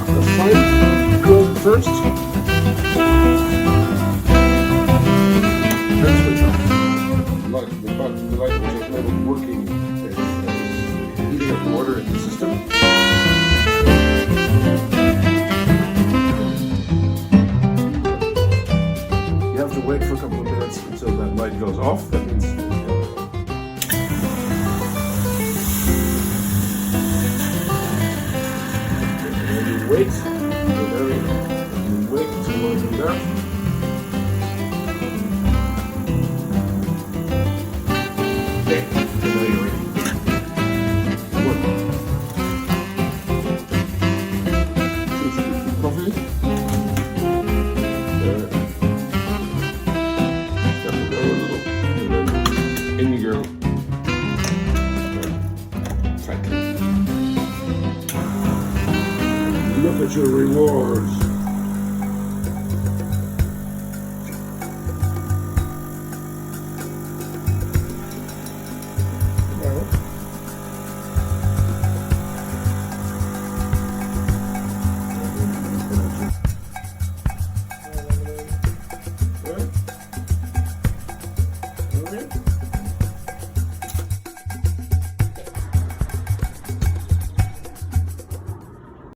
That's fine. Go first. Then switch off. The light was just never working as heating up water in the system. You have to wait for a couple of minutes until that light goes off. That means wait, wait until one comes out. Okay, so now you're ready. One. Two scoops of coffee. Step it down a little. And then in you go. Tightly. Look at your rewards.